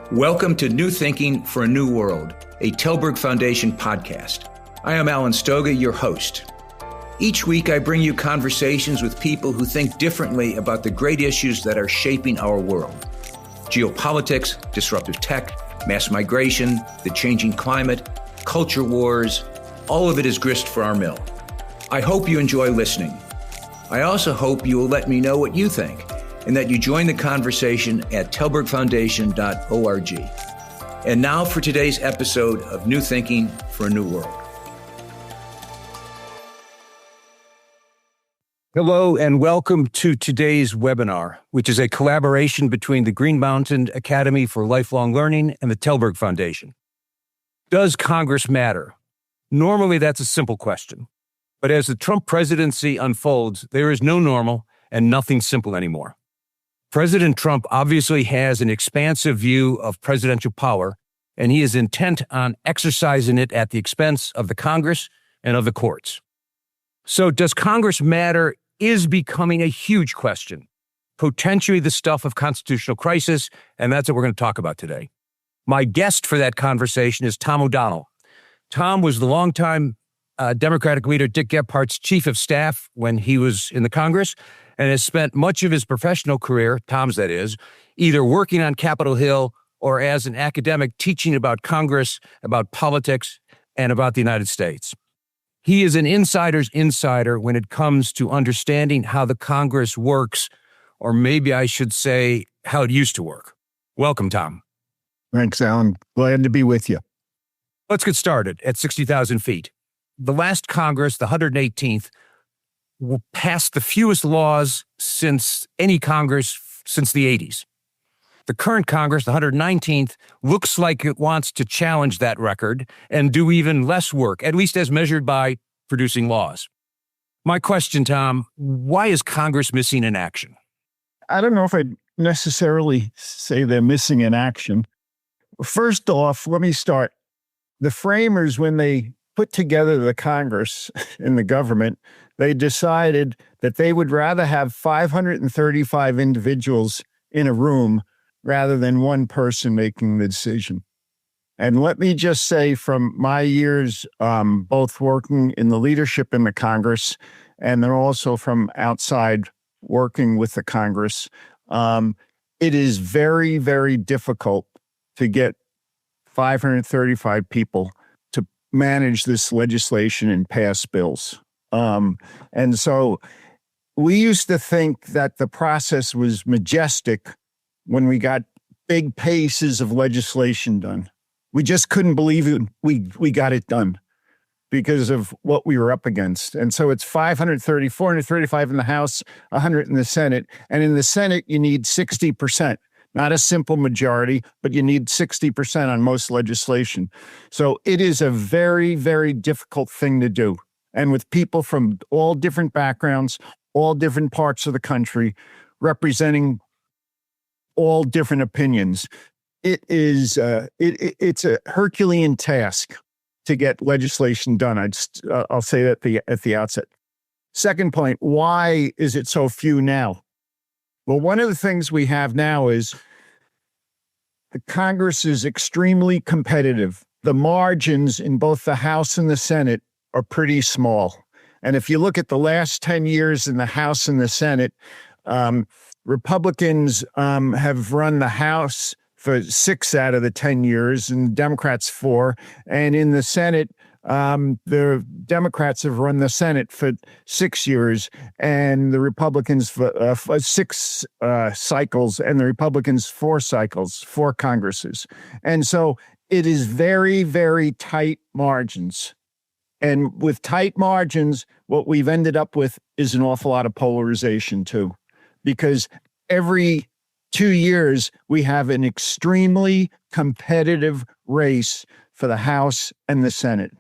Welcome to New Thinking for a New World, a Telberg Foundation podcast. I am Alan Stoga, your host. Each week, I bring you conversations with people who think differently about the great issues that are shaping our world. Geopolitics, disruptive tech, mass migration, the changing climate, culture wars, all of it is grist for our mill. I hope you enjoy listening. I also hope you will let me know what you think and that you join the conversation at telbergfoundation.org. And now for today's episode of New Thinking for a New World. Hello and welcome to today's webinar, which is a collaboration between the Green Mountain Academy for Lifelong Learning and the Telberg Foundation. Does Congress matter? Normally, that's a simple question. But as the Trump presidency unfolds, there is no normal and nothing simple anymore. President Trump obviously has an expansive view of presidential power, and he is intent on exercising it at the expense of the Congress and of the courts. So does Congress matter is becoming a huge question, potentially the stuff of constitutional crisis, and that's what we're going to talk about today. My guest for that conversation is Tom O'Donnell. Tom was the longtime Democratic leader Dick Gephardt's chief of staff when he was in the Congress and has spent much of his professional career, Tom's that is, either working on Capitol Hill or as an academic teaching about Congress, about politics, and about the United States. He is an insider's insider when it comes to understanding how the Congress works, or maybe I should say how it used to work. Welcome, Tom. Thanks, Alan. Glad to be with you. Let's get started at 60,000 feet. The last Congress, the 118th, passed the fewest laws since any Congress since the 80s. The current Congress, the 119th, looks like it wants to challenge that record and do even less work, at least as measured by producing laws. My question, Tom, why is Congress missing in action? I don't know if I'd necessarily say they're missing in action. First off, let me start. The framers, when they put together the Congress and the government, they decided that they would rather have 535 individuals in a room rather than one person making the decision. And let me just say from my years, both working in the leadership in the Congress and then also from outside working with the Congress, it is very, very difficult to get 535 people to manage this legislation and pass bills. And so we used to think that the process was majestic when we got big paces of legislation done. We just couldn't believe it. We got it done because of what we were up against. And so it's 530, 435 in the House, 100 in the Senate. And in the Senate, you need 60%. Not a simple majority, but you need 60% on most legislation. So it is a very, very difficult thing to do. And with people from all different backgrounds, all different parts of the country, representing all different opinions, it's a Herculean task to get legislation done. I'll say that at the outset. Second point, why is it so few now? Well, one of the things we have now is the Congress is extremely competitive. The margins in both the House and the Senate are pretty small. And if you look at the last 10 years in the House and the Senate, Republicans have run the House for 6 out of the 10 years and Democrats 4. And in the Senate, the Democrats have run the Senate for 6 years and the Republicans for 6 cycles and the Republicans 4 cycles, 4 Congresses. And so it is very, very tight margins. And with tight margins, what we've ended up with is an awful lot of polarization too, because every 2 years, we have an extremely competitive race for the House and the Senate.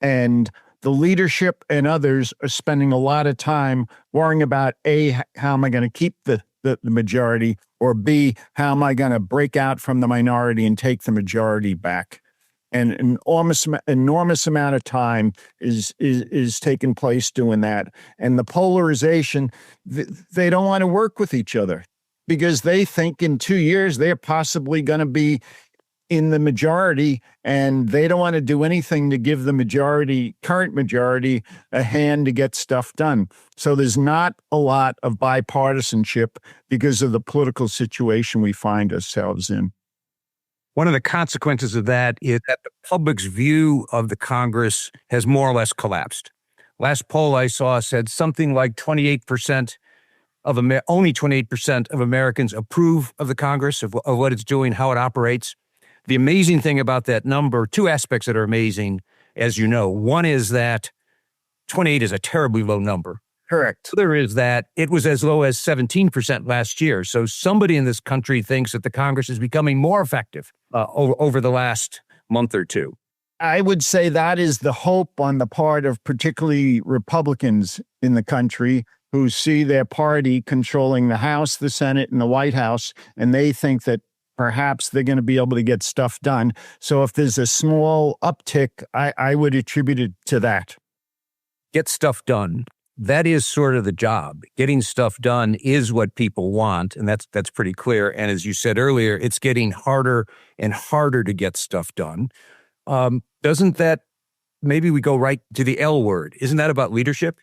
And the leadership and others are spending a lot of time worrying about, A, how am I going to keep the majority, or B, how am I going to break out from the minority and take the majority back? And an enormous amount of time is taking place doing that. And the polarization, they don't want to work with each other. because they think in 2 years they're possibly going to be in the majority, and they don't want to do anything to give the current majority, a hand to get stuff done. So there's not a lot of bipartisanship because of the political situation we find ourselves in. One of the consequences of that is that the public's view of the Congress has more or less collapsed. Last poll I saw said something like 28% only 28% of Americans approve of the Congress, of what it's doing, how it operates. The amazing thing about that number, two aspects that are amazing, as you know. One is that 28 is a terribly low number. Correct. The other is that it was as low as 17% last year. So somebody in this country thinks that the Congress is becoming more effective over the last month or two. I would say that is the hope on the part of particularly Republicans in the country who see their party controlling the House, the Senate, and the White House, and they think that perhaps they're going to be able to get stuff done. So if there's a small uptick, I would attribute it to that. Get stuff done. That is sort of the job. Getting stuff done is what people want, and that's pretty clear. And as you said earlier, it's getting harder and harder to get stuff done. Doesn't that, maybe we go right to the L word, isn't that about leadership?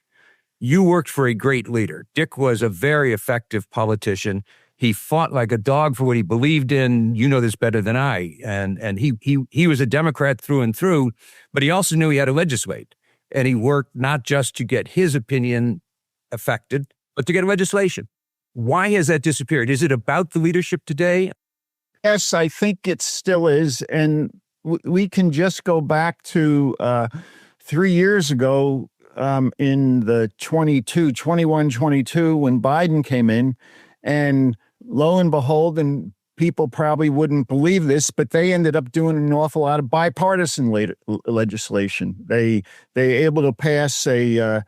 You worked for a great leader. Dick was a very effective politician. He fought like a dog for what he believed in. You know this better than I. And he was a Democrat through and through, but he also knew he had to legislate. And he worked not just to get his opinion affected, but to get legislation. Why has that disappeared? Is it about the leadership today? Yes, I think it still is. And we can just go back to 3 years ago in the 21-22, when Biden came in, and lo and behold, and people probably wouldn't believe this, but they ended up doing an awful lot of bipartisan legislation. They able to pass a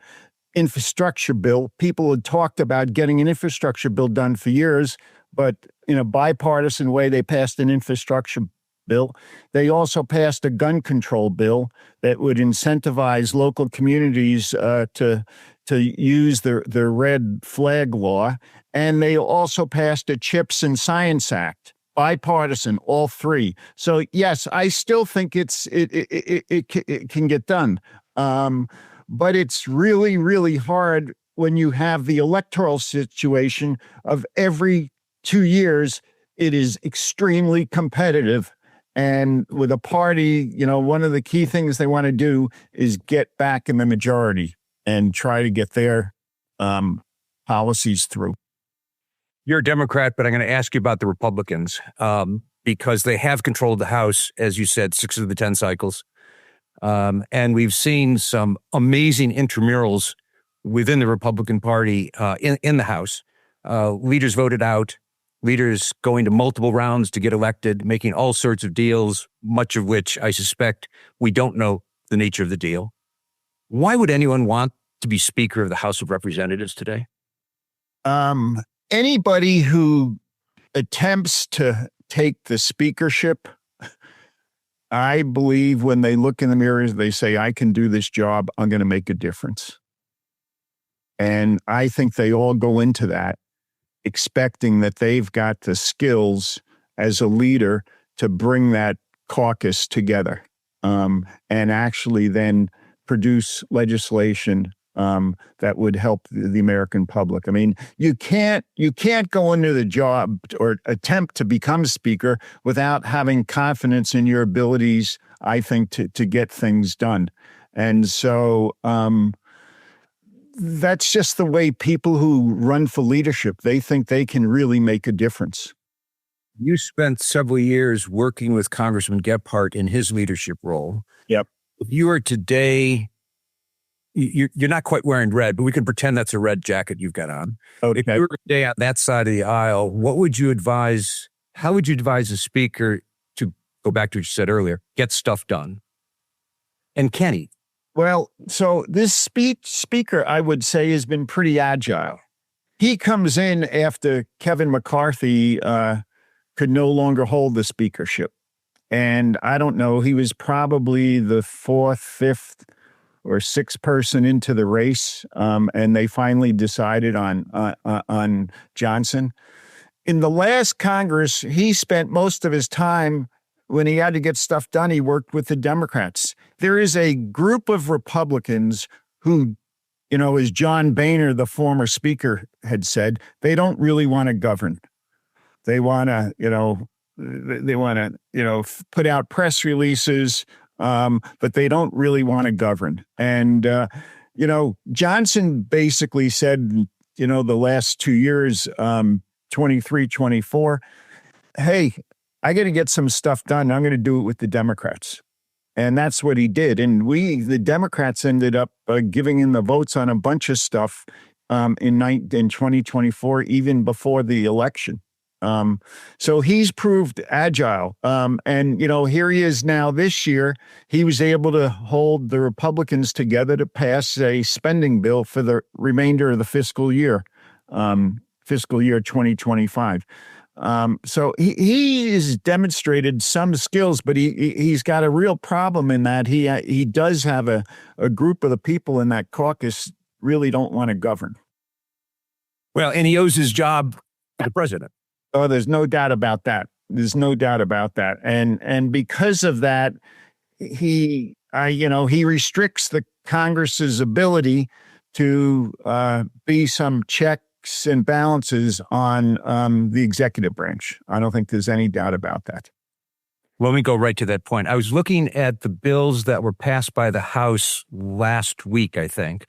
infrastructure bill. People had talked about getting an infrastructure bill done for years, but in a bipartisan way, they passed an infrastructure bill. They also passed a gun control bill that would incentivize local communities to use the red flag law. And they also passed a CHIPS and Science Act, bipartisan, all three. So yes, I still think it can get done. But it's really, really hard when you have the electoral situation of every 2 years. It is extremely competitive. And with a party, one of the key things they want to do is get back in the majority and try to get their policies through. You're a Democrat, but I'm going to ask you about the Republicans because they have controlled the House, as you said, 6 of the 10 cycles. And we've seen some amazing intramurals within the Republican Party in the House. Leaders voted out. Leaders going to multiple rounds to get elected, making all sorts of deals, much of which I suspect we don't know the nature of the deal. Why would anyone want to be Speaker of the House of Representatives today? Anybody who attempts to take the speakership, I believe when they look in the mirrors, they say, I can do this job. I'm going to make a difference. And I think they all go into that expecting that they've got the skills as a leader to bring that caucus together and actually then produce legislation that would help the American public. I mean, you can't go into the job or attempt to become Speaker without having confidence in your abilities, I think, to get things done. And so that's just the way people who run for leadership, they think they can really make a difference. You spent several years working with Congressman Gephardt in his leadership role. Yep. If you are today, you're not quite wearing red, but we can pretend that's a red jacket you've got on. Okay. If you were today on that side of the aisle, what would you advise? How would you advise a speaker to go back to what you said earlier, get stuff done? And can he? Well, so this speaker, I would say, has been pretty agile. He comes in after Kevin McCarthy could no longer hold the speakership. And I don't know, he was probably the 4th, 5th, or 6th person into the race. And they finally decided on Johnson. In the last Congress, he spent most of his time when he had to get stuff done, he worked with the Democrats. There is a group of Republicans who, as John Boehner, the former speaker, had said, they don't really want to govern. They want to, put out press releases, but they don't really want to govern. And, Johnson basically said, the last 2 years, 23, 24, hey, I got to get some stuff done. I'm going to do it with the Democrats. And that's what he did. And the Democrats ended up giving him the votes on a bunch of stuff in 2024, even before the election. So he's proved agile. And here he is now this year. He was able to hold the Republicans together to pass a spending bill for the remainder of the fiscal year 2025. So he has demonstrated some skills, but he's got a real problem in that he does have a group of the people in that caucus really don't want to govern. Well, and he owes his job to the president. Oh, there's no doubt about that. There's no doubt about that. And because of that, he restricts the Congress's ability to be some checks and balances on the executive branch. I don't think there's any doubt about that. Let me go right to that point. I was looking at the bills that were passed by the House last week, I think.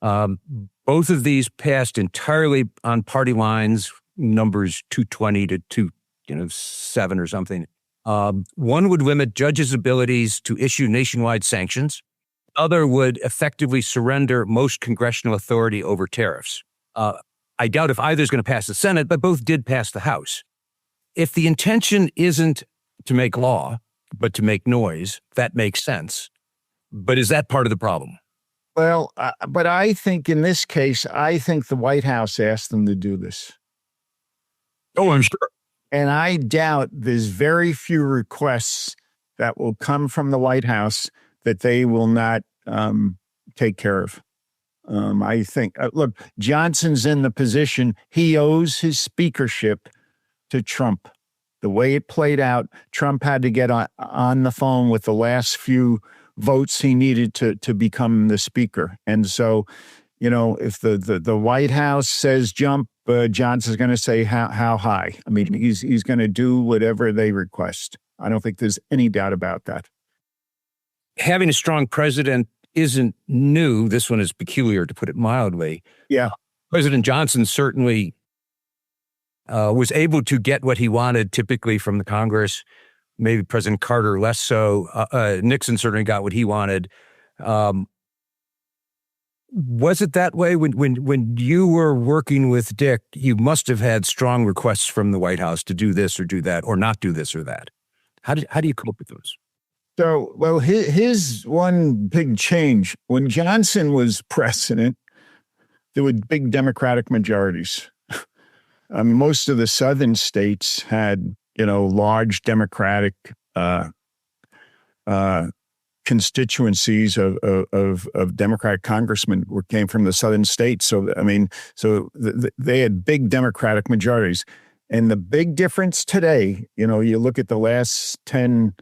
Both of these passed entirely on party lines, numbers 220 to 207 or something. One would limit judges' abilities to issue nationwide sanctions. Other would effectively surrender most congressional authority over tariffs. I doubt if either is going to pass the Senate, but both did pass the House. If the intention isn't to make law, but to make noise, that makes sense. But is that part of the problem? Well, but I think in this case, the White House asked them to do this. Oh, I'm sure. And I doubt there's very few requests that will come from the White House that they will not take care of. I think, look, Johnson's in the position, he owes his speakership to Trump. The way it played out, Trump had to get on the phone with the last few votes he needed to become the speaker. And so, if the White House says jump, Johnson's going to say how high. I mean, he's going to do whatever they request. I don't think there's any doubt about that. Having a strong president isn't new. This one is peculiar, to put it mildly. Yeah. President Johnson certainly was able to get what he wanted, typically from the Congress. Maybe President Carter less so. Nixon certainly got what he wanted. Was it that way when you were working with Dick? You must have had strong requests from the White House to do this or do that, or not do this or that. How do you cope with those? So, well, his one big change, when Johnson was president, there were big Democratic majorities. Most of the southern states had, large Democratic constituencies of Democratic congressmen came from the southern states. So, they had big Democratic majorities. And the big difference today, you look at the last 10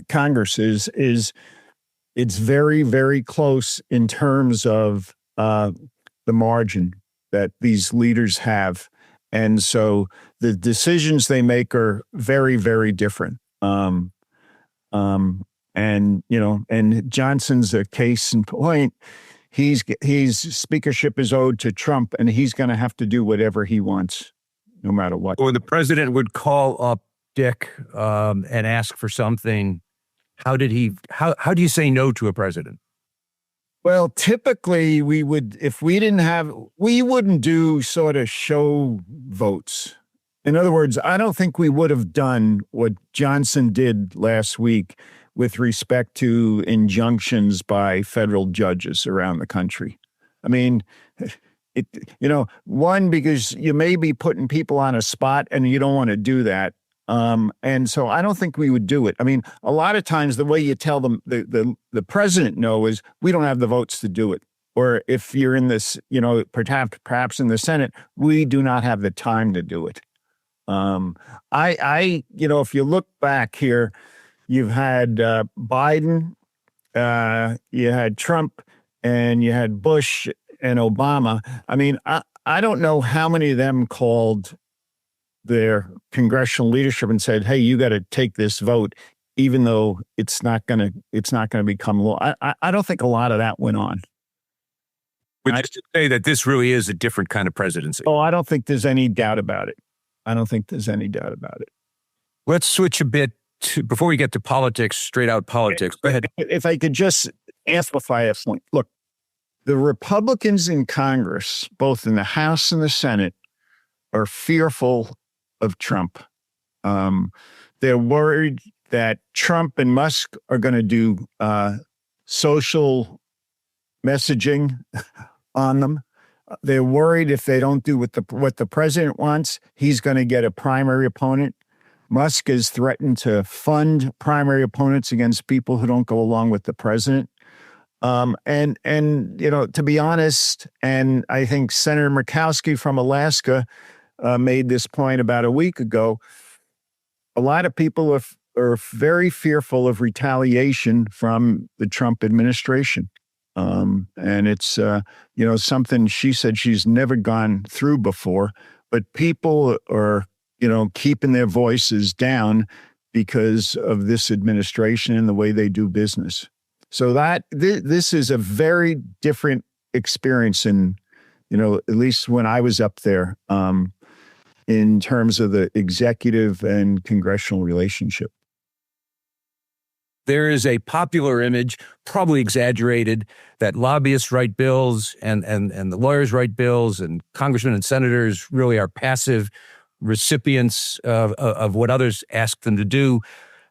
Congresses, is it's very, very close in terms of the margin that these leaders have. And so the decisions they make are very, very different. And Johnson's a case in point. His speakership is owed to Trump, and he's going to have to do whatever he wants, no matter what. Or the president would call up Dick and ask for something. How do you say no to a president? Well, typically we wouldn't do sort of show votes. In other words, I don't think we would have done what Johnson did last week with respect to injunctions by federal judges around the country. I mean, one, because you may be putting people on a spot and you don't want to do that. And so I don't think we would do it. I mean, a lot of times the way you tell them the president no is we don't have the votes to do it. or if you're in this, perhaps in the Senate, we do not have the time to do it. If you look back here, you've had Biden, you had Trump, and you had Bush and Obama. I mean, I don't know how many of them called their congressional leadership and said, "Hey, you got to take this vote, even though it's not going to become law." I don't think a lot of that went on. Which is to say that this really is a different kind of presidency. Oh, I don't think there's any doubt about it. Let's switch a bit before we get to politics, straight out politics. Go ahead. If I could just amplify a point. Look, the Republicans in Congress, both in the House and the Senate, are fearful of Trump. They're worried that Trump and Musk are going to do social messaging on them. They're worried if they don't do what the president wants, he's going to get a primary opponent. Musk has threatened to fund primary opponents against people who don't go along with the president. To be honest, and I think Senator Murkowski from Alaska made this point about a week ago, a lot of people are very fearful of retaliation from the Trump administration. And it's, something she said she's never gone through before, but people are, keeping their voices down because of this administration and the way they do business. So this is a very different experience at least when I was up there, in terms of the executive and congressional relationship. There is a popular image, probably exaggerated, that lobbyists write bills and the lawyers write bills, and congressmen and senators really are passive recipients of what others ask them to do.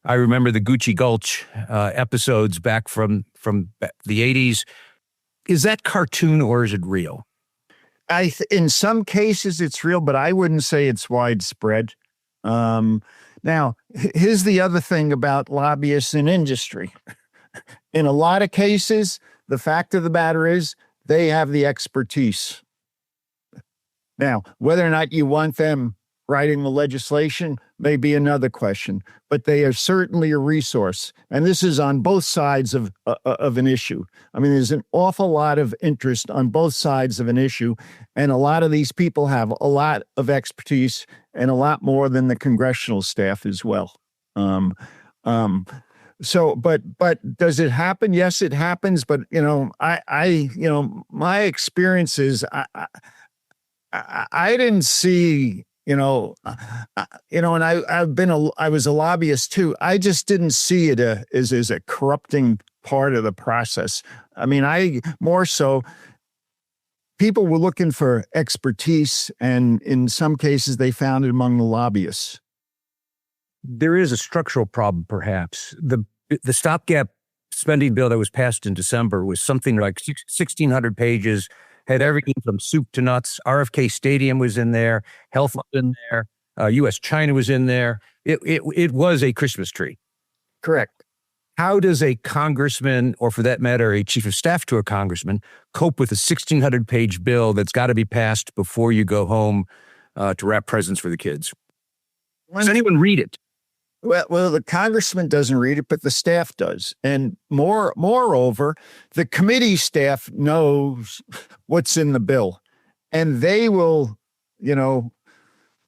I remember the Gucci Gulch episodes back from the 80s. Is that cartoon or is it real? In some cases it's real, but I wouldn't say it's widespread. Now, here's the other thing about lobbyists in industry. In a lot of cases, the fact of the matter is they have the expertise. Now, whether or not you want them writing the legislation may be another question, but they are certainly a resource. And this is on both sides of an issue. I mean, there's an awful lot of interest on both sides of an issue, and a lot of these people have a lot of expertise and a lot more than the congressional staff as well. But does it happen? Yes, it happens. But my experience is I didn't see. And I was a lobbyist too. I just didn't see it as a corrupting part of the process. I mean, more so, people were looking for expertise, and in some cases they found it among the lobbyists. There is a structural problem, perhaps. The stopgap spending bill that was passed in December was something like 1,600 pages, had everything from soup to nuts. RFK Stadium was in there. Health was in there. U.S.-China was in there. It was a Christmas tree. Correct. How does a congressman, or for that matter, a chief of staff to a congressman, cope with a 1,600-page bill that's got to be passed before you go home to wrap presents for the kids? Does anyone read it? Well, the congressman doesn't read it, but the staff does. And moreover, the committee staff knows what's in the bill. And they will,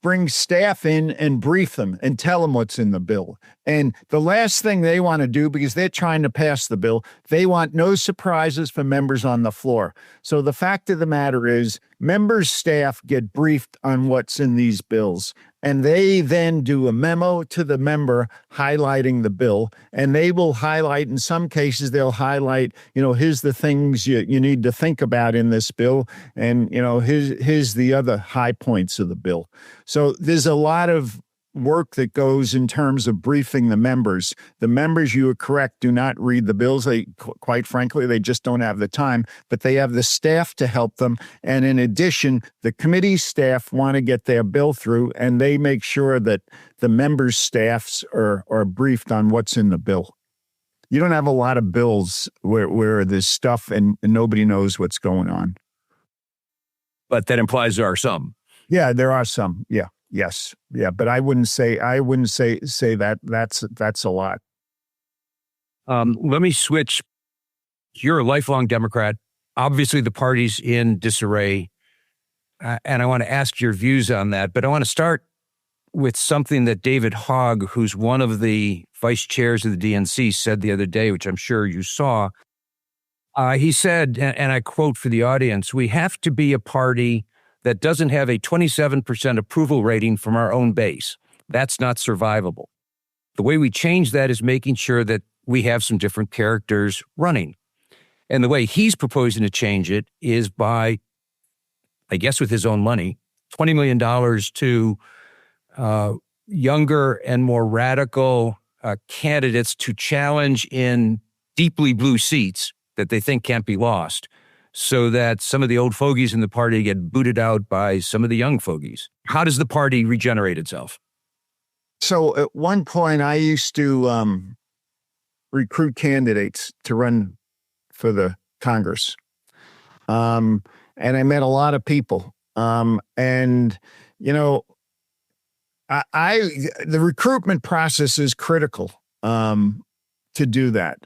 bring staff in and brief them and tell them what's in the bill. And the last thing they want to do, because they're trying to pass the bill, they want no surprises for members on the floor. So the fact of the matter is, members' staff get briefed on what's in these bills. And they then do a memo to the member highlighting the bill. And they will highlight, in some cases, they'll highlight, here's the things you need to think about in this bill. And, here's the other high points of the bill. So there's a lot of work that goes in terms of briefing the members. The members, you are correct, do not read the bills. Quite frankly, they just don't have the time, but they have the staff to help them. And in addition, the committee staff want to get their bill through, and they make sure that the members' staffs are briefed on what's in the bill. You don't have a lot of bills where there's stuff and nobody knows what's going on. But that implies there are some. Yeah, there are some. Yeah, yes, yeah. But I wouldn't say that that's a lot. Let me switch. You're a lifelong Democrat. Obviously, the party's in disarray, and I want to ask your views on that. But I want to start with something that David Hogg, who's one of the vice chairs of the DNC, said the other day, which I'm sure you saw. He said, and I quote for the audience, "We have to be a party that doesn't have a 27% approval rating from our own base. That's not survivable. The way we change that is making sure that we have some different characters running." And the way he's proposing to change it is by, I guess with his own money, $20 million to younger and more radical candidates to challenge in deeply blue seats that they think can't be lost, so that some of the old fogies in the party get booted out by some of the young fogies. How does the party regenerate itself? So at one point, I used to recruit candidates to run for the Congress. And I met a lot of people. And, you know, the recruitment process is critical to do that.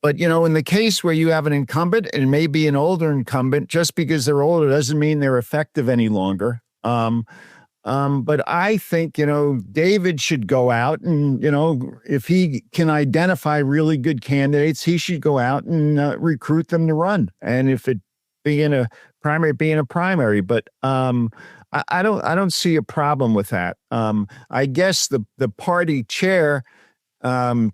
But, you know, in the case where you have an incumbent, and maybe an older incumbent, just because they're older doesn't mean they're effective any longer. But I think, you know, David should go out and, you know, if he can identify really good candidates, he should go out and recruit them to run. And if it being a primary, but I don't see a problem with that. I guess the party chair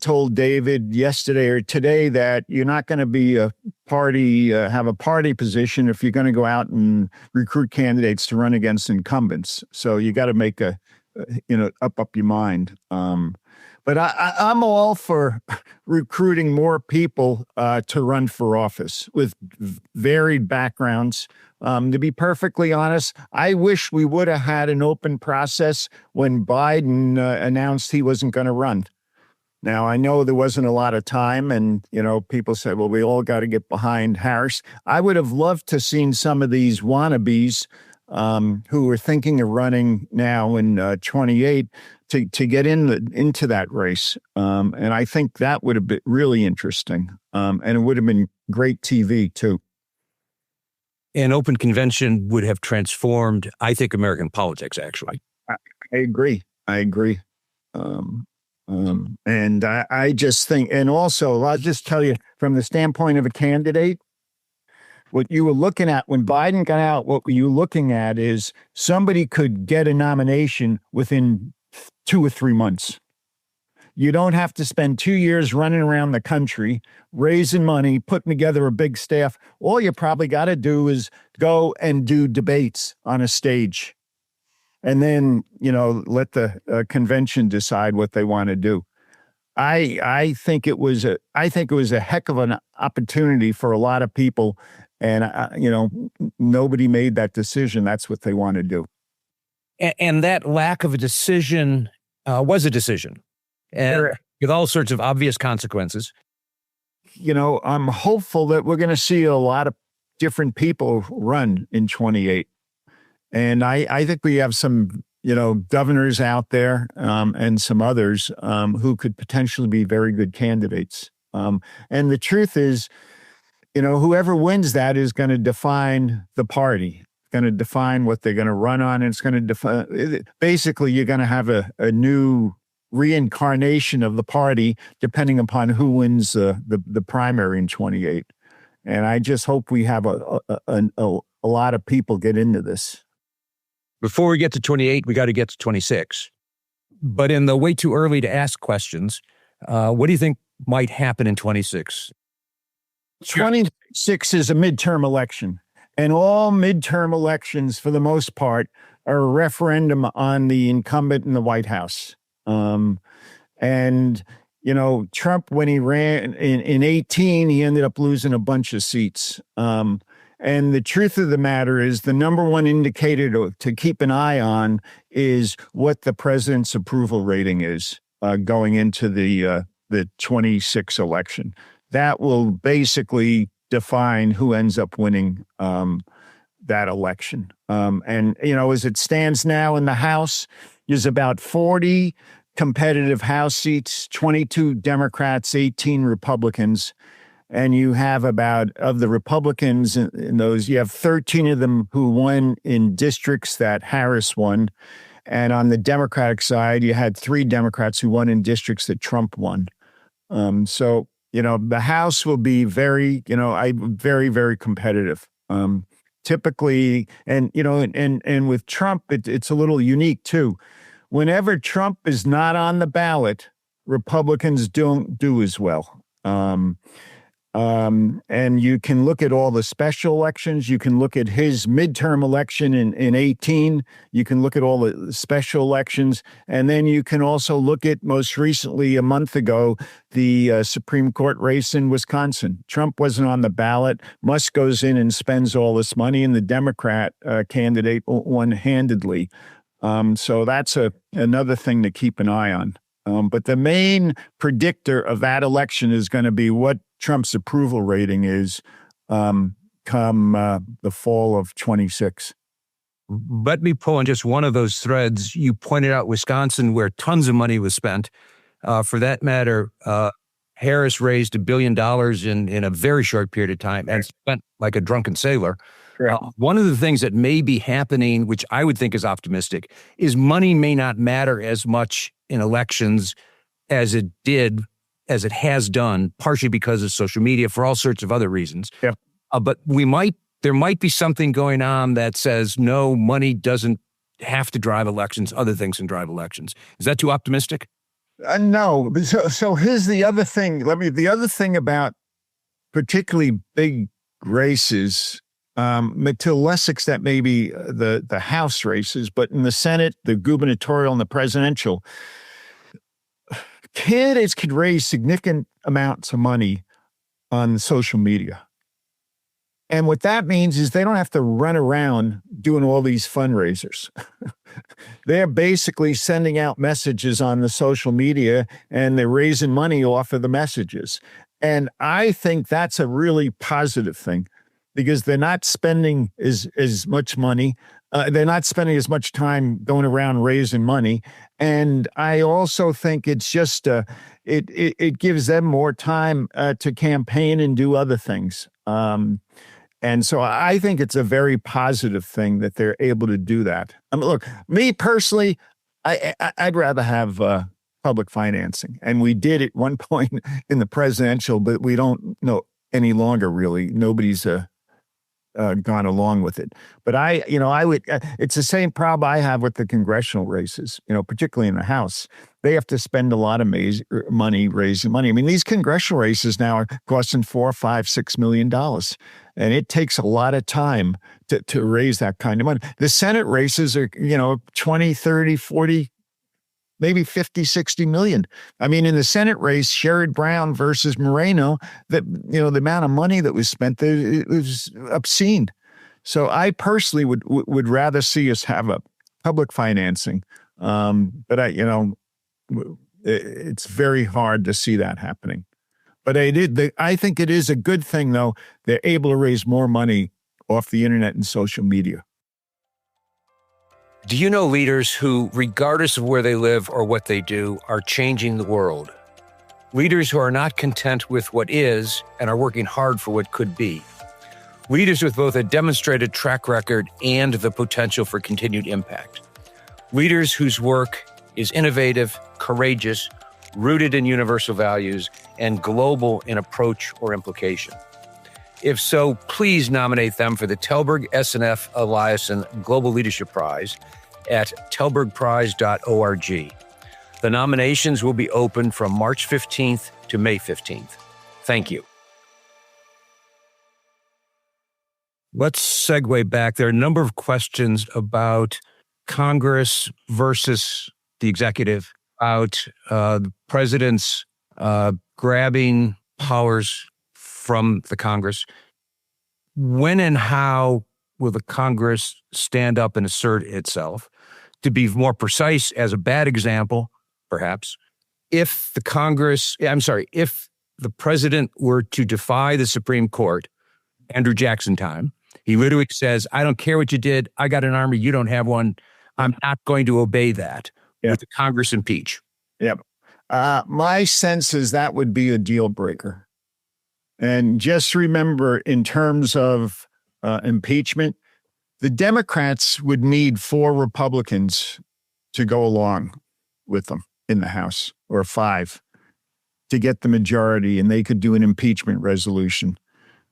told David yesterday or today that you're not going to be have a party position if you're going to go out and recruit candidates to run against incumbents. So you got to make up your mind. But I'm all for recruiting more people to run for office with varied backgrounds. To be perfectly honest, I wish we would have had an open process when Biden announced he wasn't going to run. Now, I know there wasn't a lot of time, and, you know, people said, well, we all got to get behind Harris. I would have loved to seen some of these wannabes who are thinking of running now in 28 to get into that race. And I think that would have been really interesting. And it would have been great TV, too. An open convention would have transformed, I think, American politics, actually. I agree. And I just think, and also, I'll just tell you, from the standpoint of a candidate, what you were looking at when Biden got out, what you were looking at is somebody could get a nomination within 2 or 3 months. You don't have to spend 2 years running around the country, raising money, putting together a big staff. All you probably got to do is go and do debates on a stage. And then, you know, let the convention decide what they want to do. I think it was a heck of an opportunity for a lot of people, and you know, nobody made that decision. That's what they want to do. And that lack of a decision was a decision, and with all sorts of obvious consequences. You know, I'm hopeful that we're going to see a lot of different people run in 28. And I think we have some, you know, governors out there and some others who could potentially be very good candidates. And the truth is, you know, whoever wins that is going to define the party, going to define what they're going to run on. And it's going to define, basically, you're going to have a new reincarnation of the party, depending upon who wins the primary in 28. And I just hope we have a lot of people get into this. Before we get to 28, we got to get to 26. But in the way too early to ask questions, what do you think might happen in 26? 26 is a midterm election. And all midterm elections, for the most part, are a referendum on the incumbent in the White House. And, you know, Trump, when he ran in 18, he ended up losing a bunch of seats. And the truth of the matter is the number one indicator to keep an eye on is what the president's approval rating is going into the the 26 election. That will basically define who ends up winning that election. And, as it stands now in the House, there's about 40 competitive House seats, 22 Democrats, 18 Republicans. And you have of the Republicans in those, you have 13 of them who won in districts that Harris won. And on the Democratic side, you had 3 Democrats who won in districts that Trump won. So, the House will be very, very, very competitive. Typically, and with Trump, it's a little unique too. Whenever Trump is not on the ballot, Republicans don't do as well. And you can look at all the special elections. You can look at his midterm election in 18. You can look at all the special elections. And then you can also look at, most recently, a month ago, the Supreme Court race in Wisconsin. Trump wasn't on the ballot. Musk goes in and spends all this money, and the Democrat candidate won handedly. So that's another thing to keep an eye on. But the main predictor of that election is going to be what Trump's approval rating is come the fall of 26. Let me pull on just one of those threads. You pointed out Wisconsin, where tons of money was spent. For that matter, Harris raised $1 billion in a very short period of time and spent like a drunken sailor. One of the things that may be happening, which I would think is optimistic, is money may not matter as much in elections as it has done, partially because of social media, for all sorts of other reasons. Yeah. But there might be something going on that says, no, money doesn't have to drive elections. Other things can drive elections. Is that too optimistic? No. So here's the other thing. The other thing about particularly big races, to a less extent maybe the House races, but in the Senate, the gubernatorial and the presidential, candidates could raise significant amounts of money on social media. And what that means is they don't have to run around doing all these fundraisers. They're basically sending out messages on the social media, and they're raising money off of the messages. And I think that's a really positive thing, because they're not spending as much money. They're not spending as much time going around raising money. And I also think it's just, it gives them more time to campaign and do other things. And so I think it's a very positive thing that they're able to do that. I mean, look, me personally, I'd rather have public financing. And we did at one point in the presidential, but we don't know any longer, really. Nobody's gone along with it. But I would, it's the same problem I have with the congressional races, particularly in the House. They have to spend a lot of money raising money. I mean, these congressional races now are costing $4, $5, $6 million. And it takes a lot of time to raise that kind of money. The Senate races are, 20, 30, 40, maybe 50, 60 million. I mean, in the Senate race, Sherrod Brown versus Moreno, the amount of money that was spent there, it was obscene. So I personally would rather see us have a public financing. But it's very hard to see that happening. But I think it is a good thing, though. They're able to raise more money off the internet and social media. Do you know leaders who, regardless of where they live or what they do, are changing the world? Leaders who are not content with what is and are working hard for what could be. Leaders with both a demonstrated track record and the potential for continued impact. Leaders whose work is innovative, courageous, rooted in universal values, and global in approach or implication. If so, please nominate them for the Telberg SNF Eliasson Global Leadership Prize at telbergprize.org. The nominations will be open from March 15th to May 15th. Thank you. Let's segue back. There are a number of questions about Congress versus the executive, about the president's grabbing powers from the Congress. When and how will the Congress stand up and assert itself? To be more precise, as a bad example, perhaps, if if the president were to defy the Supreme Court, Andrew Jackson time, he literally says, I don't care what you did. I got an army. You don't have one. I'm not going to obey that. With the Congress impeach. Yep. My sense is that would be a deal breaker. And just remember, in terms of impeachment, the Democrats would need 4 Republicans to go along with them in the House, or 5, to get the majority, and they could do an impeachment resolution.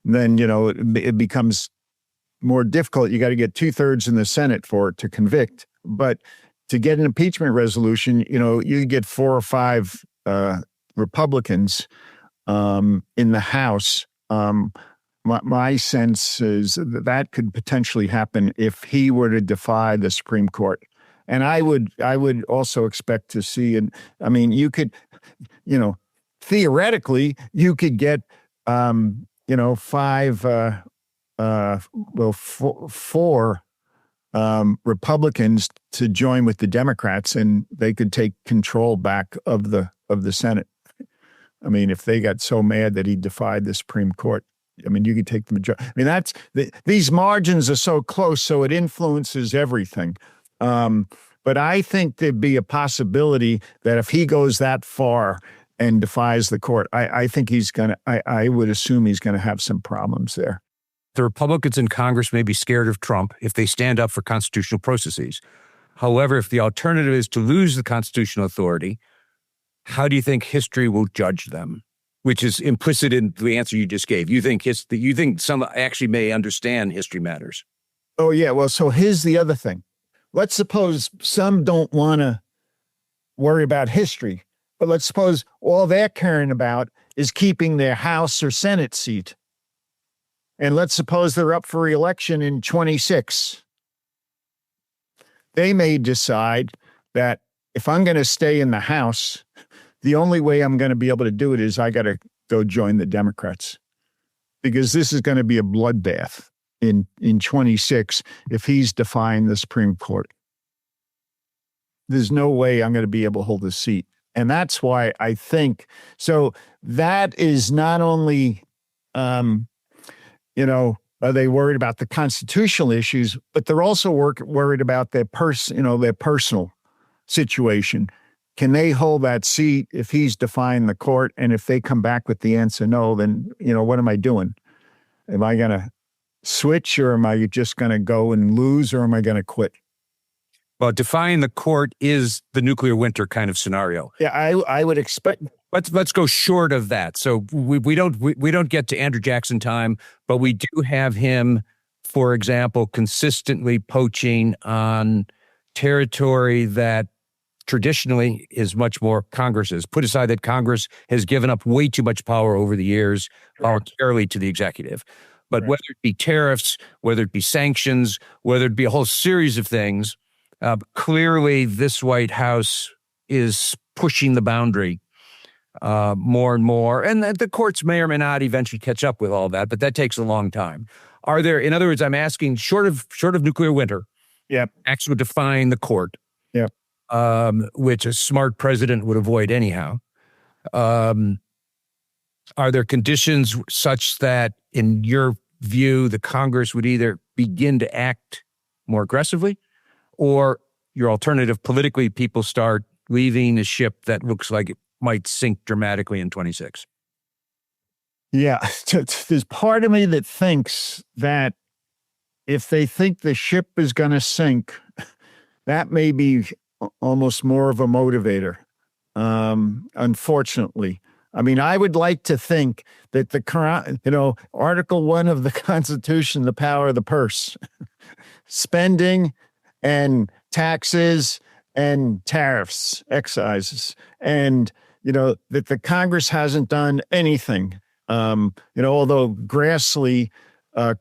And then, it becomes more difficult. You got to get 2/3 in the Senate for it to convict. But to get an impeachment resolution, you get 4 or 5 Republicans in the House. My sense is that could potentially happen if he were to defy the Supreme Court. And I would also expect to see, and I mean, you could, theoretically, you could get, 4 Republicans to join with the Democrats, and they could take control back of the Senate. I mean, if they got so mad that he defied the Supreme Court, I mean, you could take the majority. I mean, these margins are so close, so it influences everything. But I think there'd be a possibility that if he goes that far and defies the court, I think I would assume he's going to have some problems there. The Republicans in Congress may be scared of Trump if they stand up for constitutional processes. However, if the alternative is to lose the constitutional authority, how do you think history will judge them? Which is implicit in the answer you just gave. You think some actually may understand history matters. Oh, yeah. Well, so here's the other thing. Let's suppose some don't want to worry about history, but let's suppose all they're caring about is keeping their House or Senate seat. And let's suppose they're up for re-election in 26. They may decide that if I'm going to stay in the House, the only way I'm going to be able to do it is I got to go join the Democrats, because this is going to be a bloodbath in 26 if he's defying the Supreme Court. There's no way I'm going to be able to hold a seat. And that's why I think, so that is not only, are they worried about the constitutional issues, but they're also worried about their personal situation. Can they hold that seat if he's defying the court? And if they come back with the answer no, then, what am I doing? Am I going to switch, or am I just going to go and lose, or am I going to quit? Well, defying the court is the nuclear winter kind of scenario. Yeah, I would expect. Let's go short of that. So we don't get to Andrew Jackson time, but we do have him, for example, consistently poaching on territory that traditionally is much more Congress's. Put aside that Congress has given up way too much power over the years voluntarily to the executive. But whether it be tariffs, whether it be sanctions, whether it be a whole series of things, clearly this White House is pushing the boundary more and more. And the courts may or may not eventually catch up with all that, but that takes a long time. Are there, in other words, I'm asking, short of nuclear winter, acts would define the court, which a smart president would avoid anyhow. Are there conditions such that, in your view, the Congress would either begin to act more aggressively, or your alternative politically, people start leaving a ship that looks like it might sink dramatically in 26? Yeah, there's part of me that thinks that if they think the ship is going to sink, that may be almost more of a motivator, unfortunately. I mean, I would like to think that the Article 1 of the Constitution, the power of the purse, spending and taxes and tariffs, excises, and, that the Congress hasn't done anything. Although Grassley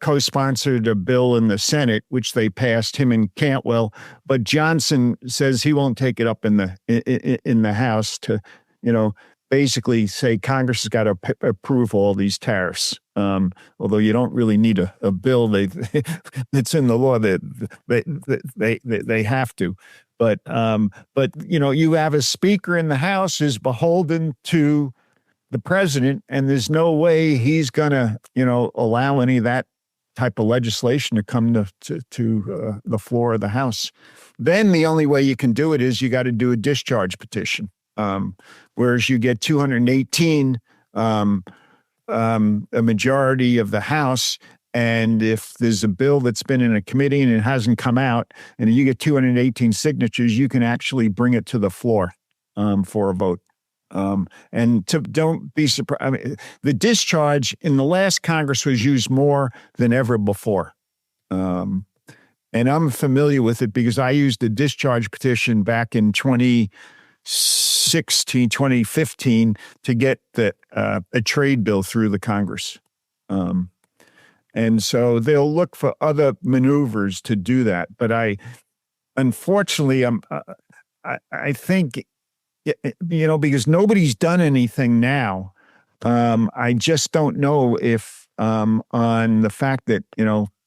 co-sponsored a bill in the Senate, which they passed, him and Cantwell, but Johnson says he won't take it up in the House to, basically say Congress has got to approve all these tariffs. Although you don't really need a bill, it's in the law that they have to. But you have a speaker in the House who's beholden to the president, and there's no way he's going to, allow any of that type of legislation to come to the floor of the House. Then the only way you can do it is you got to do a discharge petition, whereas you get 218, a majority of the House. And if there's a bill that's been in a committee and it hasn't come out, and you get 218 signatures, you can actually bring it to the floor for a vote. Don't be surprised. I mean, the discharge in the last Congress was used more than ever before. And I'm familiar with it because I used a discharge petition back in 2016, 2015 to get a trade bill through the Congress. And so they'll look for other maneuvers to do that. But unfortunately, I think, because nobody's done anything now. I just don't know if on the fact that,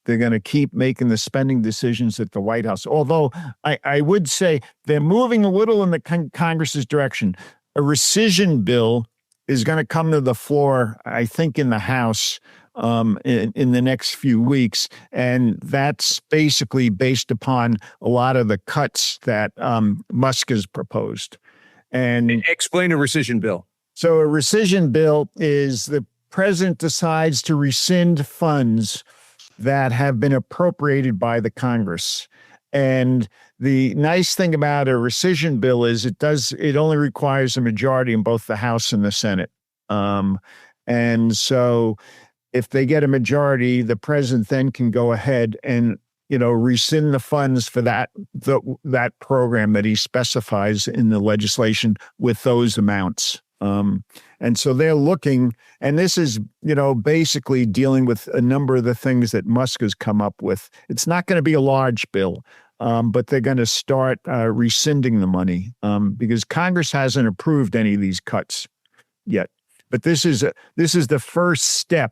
they're going to keep making the spending decisions at the White House. Although I would say they're moving a little in the Congress's direction. A rescission bill is going to come to the floor, I think, in the House in the next few weeks. And that's basically based upon a lot of the cuts that Musk has proposed. And explain a rescission bill. So a rescission bill is the president decides to rescind funds that have been appropriated by the Congress. And the nice thing about a rescission bill is it only requires a majority in both the House and the Senate. And so if they get a majority, the president then can go ahead and rescind the funds for that program that he specifies in the legislation with those amounts. And so they're looking, and this is, basically dealing with a number of the things that Musk has come up with. It's not going to be a large bill, but they're going to start rescinding the money because Congress hasn't approved any of these cuts yet. But this is the first step,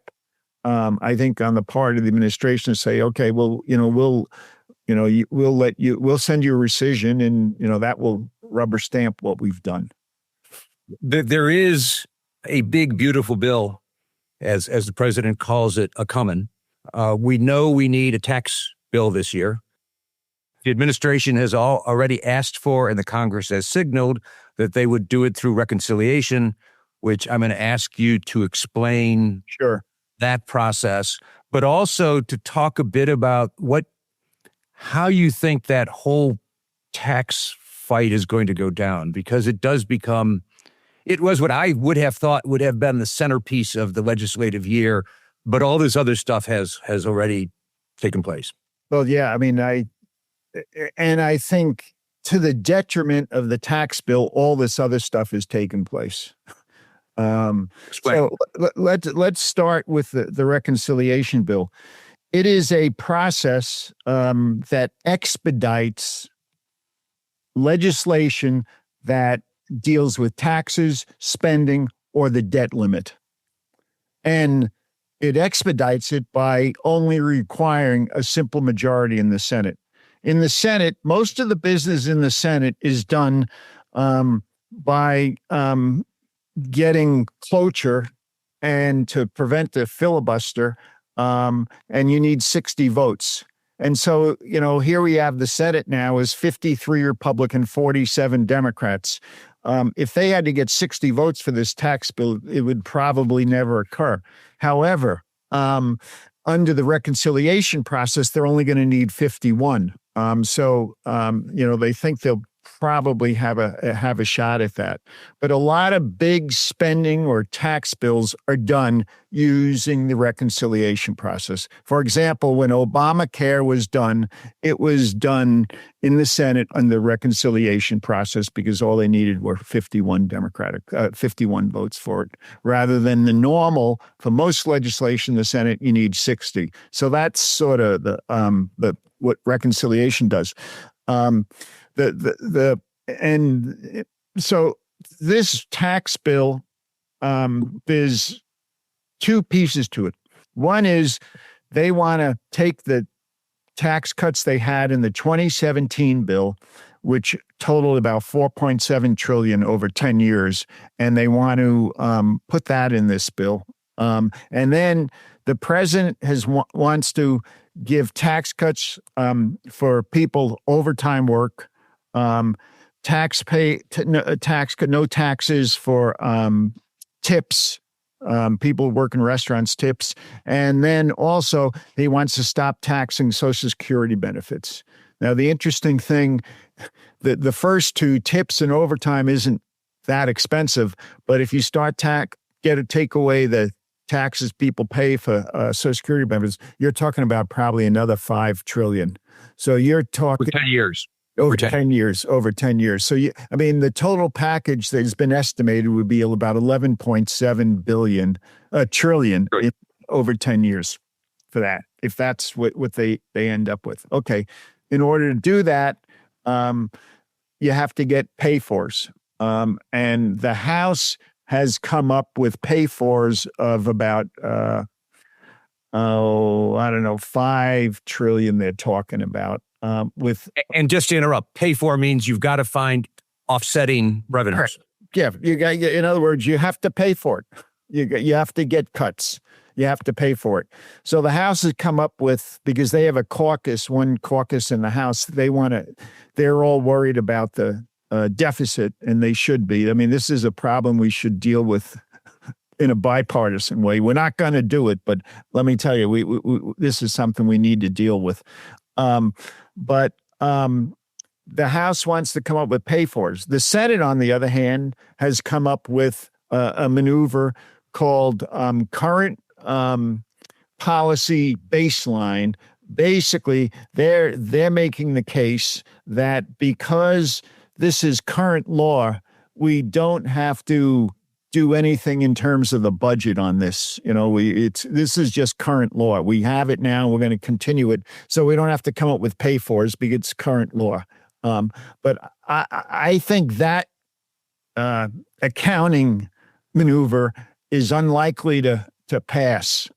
I think, on the part of the administration to say, okay, well, we'll send you a rescission, and that will rubber stamp what we've done. There is a big, beautiful bill, as the president calls it, a coming. We know we need a tax bill this year. The administration has already asked for, and the Congress has signaled that they would do it through reconciliation, which I'm going to ask you to explain. Sure. That process, but also to talk a bit about how you think that whole tax fight is going to go down, because it was what I would have thought would have been the centerpiece of the legislative year, but all this other stuff has already taken place. Well, yeah, I mean, I think to the detriment of the tax bill, all this other stuff has taken place. So let's start with the reconciliation bill. It is a process that expedites legislation that deals with taxes, spending, or the debt limit. And it expedites it by only requiring a simple majority in the Senate. In the Senate, most of the business in the Senate is done by getting cloture and to prevent the filibuster, and you need 60 votes. And so, here we have the Senate now is 53 Republican, 47 Democrats. If they had to get 60 votes for this tax bill, it would probably never occur. However, under the reconciliation process, they're only going to need 51. So they think they'll probably have a shot at that. But a lot of big spending or tax bills are done using the reconciliation process. For example, when Obamacare was done, it was done in the Senate under the reconciliation process because all they needed were 51 votes for it, rather than the normal for most legislation in the Senate you need 60. So that's sort of what reconciliation does. So this tax bill, there's two pieces to it. One is they want to take the tax cuts they had in the 2017 bill, which totaled about 4.7 trillion over 10 years. And they want to put that in this bill. And then the president wants to give tax cuts for people overtime work, no taxes for tips. People work in restaurants, tips. And then also he wants to stop taxing Social Security benefits. Now, the interesting thing, the first two, tips and overtime, isn't that expensive. But if you start take away the taxes people pay for Social Security benefits, you're talking about probably another 5 trillion. So you're talking... For 10 years. Over 10 years. So, the total package that has been estimated would be about 11.7 trillion over 10 years for that, if that's what they end up with. Okay. In order to do that, you have to get pay-fors. And the House has come up with pay-fors of about, 5 trillion they're talking about. And just to interrupt, pay for means you've got to find offsetting revenues. Yeah, in other words, you have to pay for it. You have to get cuts. You have to pay for it. So the House has come up with, because they have one caucus in the House, they're all worried about the deficit, and they should be. This is a problem we should deal with in a bipartisan way. We're not going to do it, but let me tell you, this is something we need to deal with. But the House wants to come up with pay-fors. The Senate, on the other hand, has come up with a maneuver called current policy baseline. Basically, they're making the case that because this is current law, we don't have to do anything in terms of the budget on this. This is just current law. We have it now. We're going to continue it, so we don't have to come up with pay-fors because it's current law. But I think that accounting maneuver is unlikely to pass.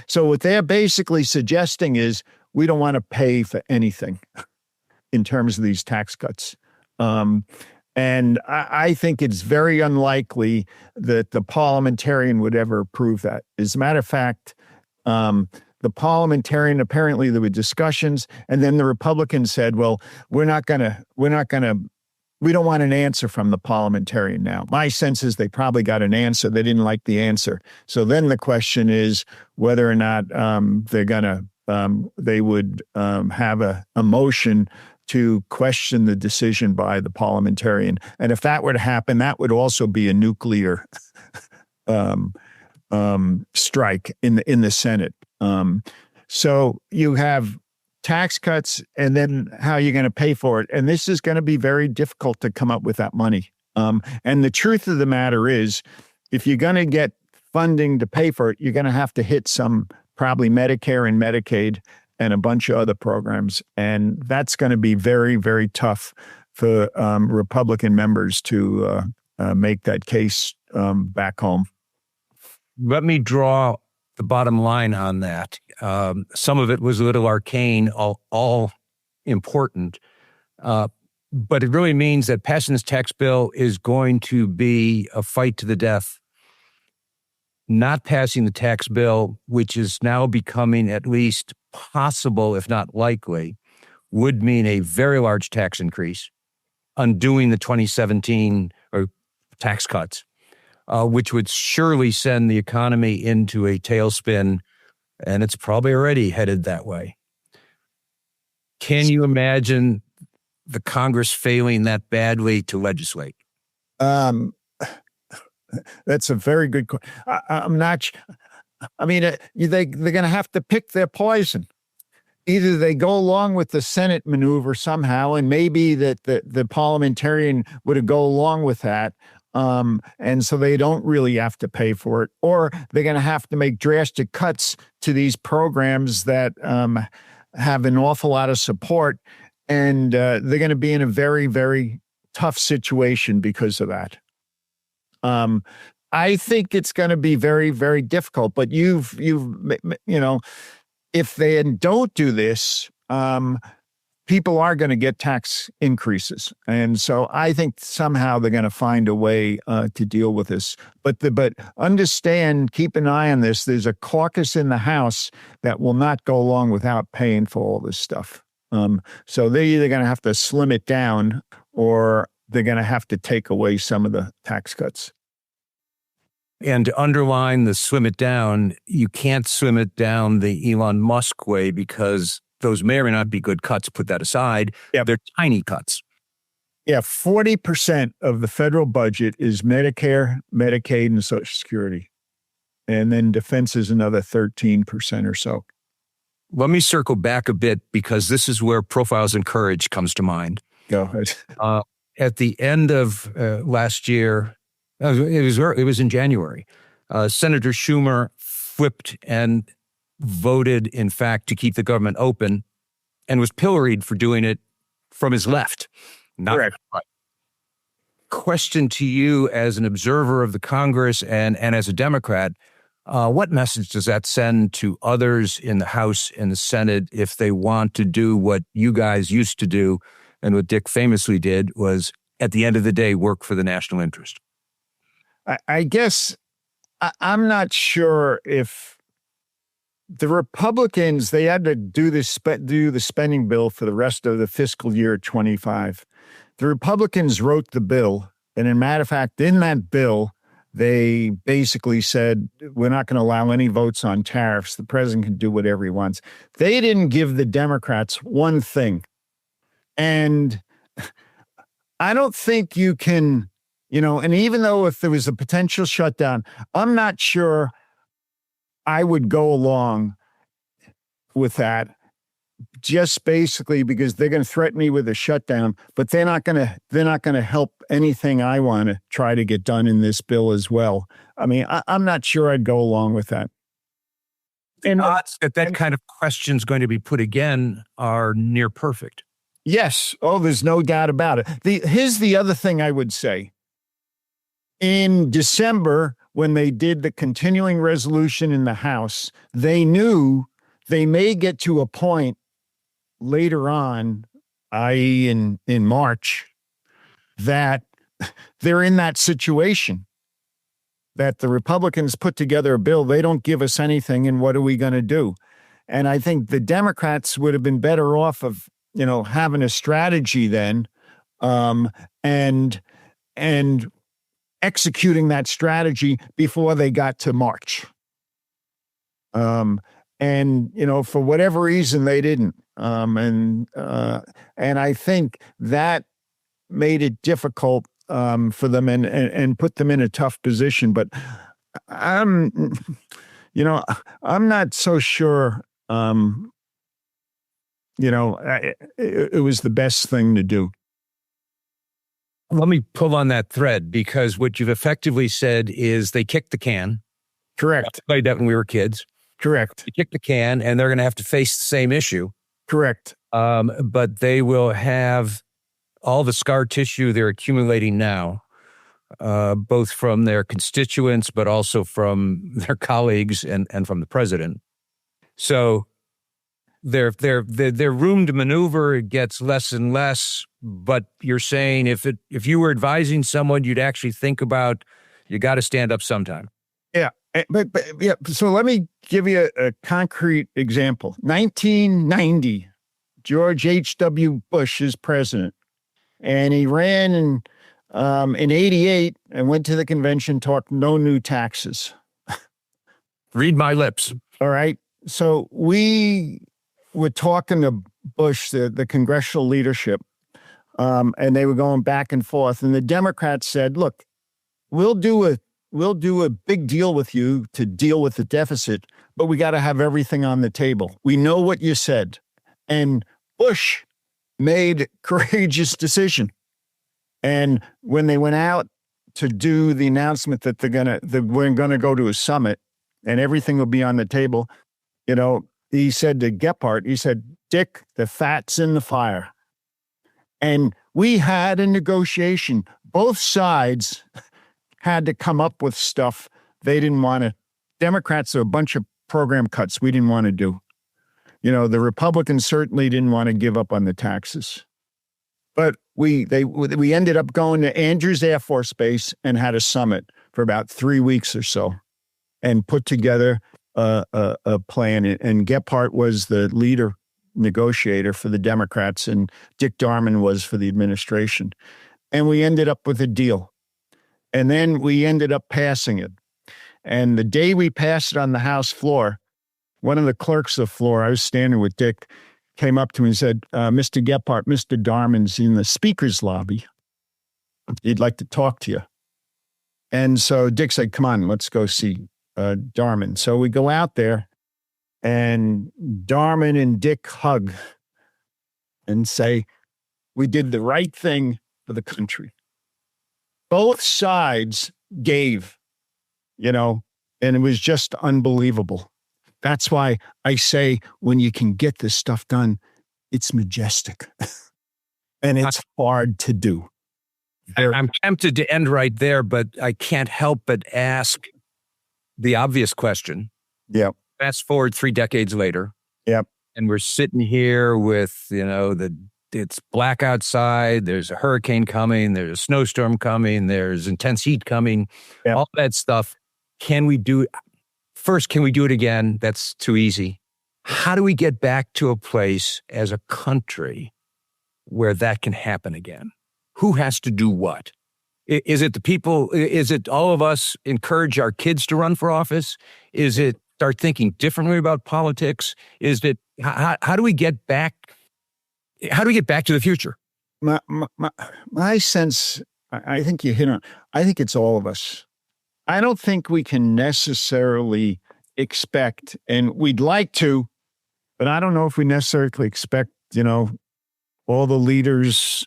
So what they're basically suggesting is we don't want to pay for anything in terms of these tax cuts. And I think it's very unlikely that the parliamentarian would ever approve that. As a matter of fact, the parliamentarian, apparently there were discussions, and then the Republicans said, well, we don't want an answer from the parliamentarian now. My sense is they probably got an answer. They didn't like the answer. So then the question is whether or not they would have a motion to question the decision by the parliamentarian. And if that were to happen, that would also be a nuclear strike in the Senate. So you have tax cuts, and then how you're going to pay for it. And this is going to be very difficult to come up with that money. And the truth of the matter is, if you're going to get funding to pay for it, you're going to have to hit some probably Medicare and Medicaid and a bunch of other programs. And that's going to be very, very tough for Republican members to make that case back home. Let me draw the bottom line on that. Some of it was a little arcane, all important. But it really means that passing this tax bill is going to be a fight to the death. Not passing the tax bill, which is now becoming at least possible, if not likely, would mean a very large tax increase, undoing the 2017 tax cuts, which would surely send the economy into a tailspin, and it's probably already headed that way. Can you imagine the Congress failing that badly to legislate? That's a very good question. I'm not. They're going to have to pick their poison. Either they go along with the Senate maneuver somehow, and maybe that the parliamentarian would go along with that, and so they don't really have to pay for it, or they're going to have to make drastic cuts to these programs that have an awful lot of support, and they're going to be in a very, very tough situation because of that. I think it's going to be very, very difficult. But if they don't do this, people are going to get tax increases. And so I think somehow they're going to find a way to deal with this. But understand, keep an eye on this. There's a caucus in the House that will not go along without paying for all this stuff. So they're either going to have to slim it down or they're going to have to take away some of the tax cuts. And to underline the swim it down, you can't swim it down the Elon Musk way because those may or may not be good cuts. Put that aside. Yep. They're tiny cuts. Yeah, 40% of the federal budget is Medicare, Medicaid, and Social Security. And then defense is another 13% or so. Let me circle back a bit because this is where Profiles in Courage comes to mind. Go ahead. At the end of last year, it was in January, Senator Schumer flipped and voted, in fact, to keep the government open and was pilloried for doing it from his left. Not correct. Right. Question to you as an observer of the Congress and as a Democrat, what message does that send to others in the House and the Senate if they want to do what you guys used to do and what Dick famously did was, at the end of the day, work for the national interest? I guess I'm not sure if the Republicans, they had to do the spending bill for the rest of the fiscal year 25. The Republicans wrote the bill. And in matter of fact, in that bill, they basically said, we're not going to allow any votes on tariffs. The president can do whatever he wants. They didn't give the Democrats one thing. And I don't think you can, and even though if there was a potential shutdown, I'm not sure I would go along with that, just basically because they're going to threaten me with a shutdown, but they're not going to help anything I want to try to get done in this bill as well. I mean, I'm not sure I'd go along with that. And odds that kind of question is going to be put again are near perfect. Yes. Oh, there's no doubt about it. Here's the other thing I would say. In December, when they did the continuing resolution in the House, they knew they may get to a point later on, i.e. in March, that they're in that situation, that the Republicans put together a bill, they don't give us anything, and what are we going to do? And I think the Democrats would have been better off of, having a strategy then, and executing that strategy before they got to March. And for whatever reason, they didn't. And I think that made it difficult for them and put them in a tough position. But I'm not so sure, it was the best thing to do. Let me pull on that thread because what you've effectively said is they kicked the can. Correct. We played that when we were kids. Correct. They kicked the can and they're going to have to face the same issue. Correct. But they will have all the scar tissue they're accumulating now, both from their constituents, but also from their colleagues and from the president. So their room to maneuver gets less and less. But you're saying if you were advising someone, you'd actually think about you got to stand up sometime. Yeah, but yeah. So let me give you a concrete example. 1990, George H.W. Bush is president, and he ran in 88 and went to the convention, talked no new taxes. Read my lips. All right. So we were talking to Bush, the congressional leadership, and they were going back and forth. And the Democrats said, look, we'll do a big deal with you to deal with the deficit, but we got to have everything on the table. We know what you said. And Bush made a courageous decision. And when they went out to do the announcement that we're going to go to a summit and everything will be on the table, he said to Gephardt, he said, Dick, the fat's in the fire. And we had a negotiation. Both sides had to come up with stuff they didn't want to. Democrats are a bunch of program cuts we didn't want to do. The Republicans certainly didn't want to give up on the taxes. But we ended up going to Andrews Air Force Base and had a summit for about 3 weeks or so and put together a plan. And Gephardt was the leader negotiator for the Democrats, and Dick Darman was for the administration. And we ended up with a deal. And then we ended up passing it. And the day we passed it on the House floor, one of the clerks of the floor, I was standing with Dick, came up to me and said, Mr. Gephardt, Mr. Darman's in the speaker's lobby. He'd like to talk to you. And so Dick said, come on, let's go see Darman. So we go out there, and Darman and Dick hug and say, we did the right thing for the country. Both sides gave, and it was just unbelievable. That's why I say when you can get this stuff done, it's majestic and it's hard to do. I'm tempted to end right there, but I can't help but ask the obvious question. Yep. Fast forward 3 decades later. Yep. And we're sitting here with, it's black outside. There's a hurricane coming. There's a snowstorm coming. There's intense heat coming. Yep. All that stuff. Can we do it again? That's too easy. How do we get back to a place as a country where that can happen again? Who has to do what? Is it the people? Is it all of us encourage our kids to run for office? Is it start thinking differently about politics? Is it how do we get back? How do we get back to the future? My sense, I think you hit on. I think it's all of us. I don't think we can necessarily expect, and we'd like to, but I don't know if we necessarily expect, all the leaders,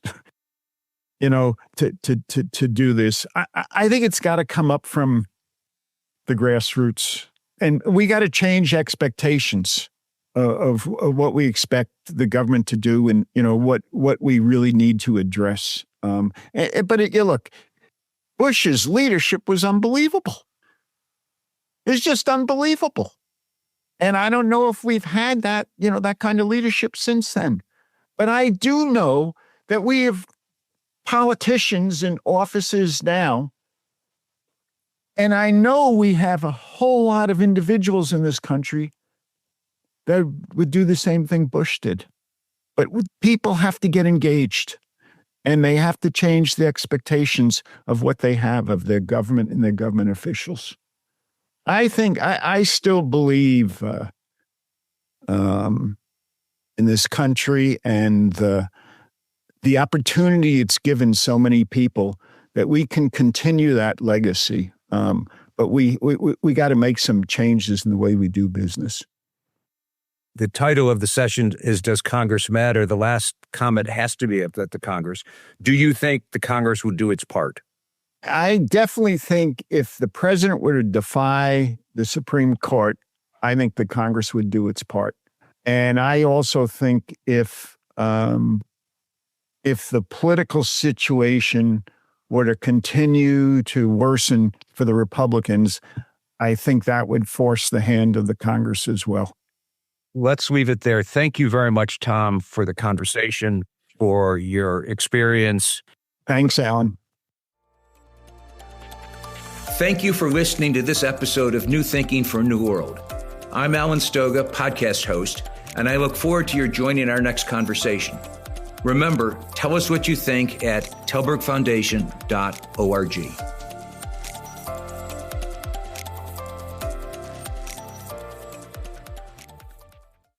to do this. I think it's got to come up from the grassroots, and we got to change expectations of what we expect the government to do, and what we really need to address. Look. Bush's leadership was unbelievable. It's just unbelievable. And I don't know if we've had that, that kind of leadership since then. But I do know that we have politicians in offices now. And I know we have a whole lot of individuals in this country that would do the same thing Bush did. But people have to get engaged. And they have to change the expectations of what they have of their government and their government officials. I think I still believe in this country and the opportunity it's given so many people that we can continue that legacy. But we got to make some changes in the way we do business. The title of the session is, Does Congress Matter? The last comment has to be at the Congress. Do you think the Congress will do its part? I definitely think if the president were to defy the Supreme Court, I think the Congress would do its part. And I also think if the political situation were to continue to worsen for the Republicans, I think that would force the hand of the Congress as well. Let's leave it there. Thank you very much, Tom, for the conversation, for your experience. Thanks, Alan. Thank you for listening to this episode of New Thinking for a New World. I'm Alan Stoga, podcast host, and I look forward to your joining our next conversation. Remember, tell us what you think at telbergfoundation.org.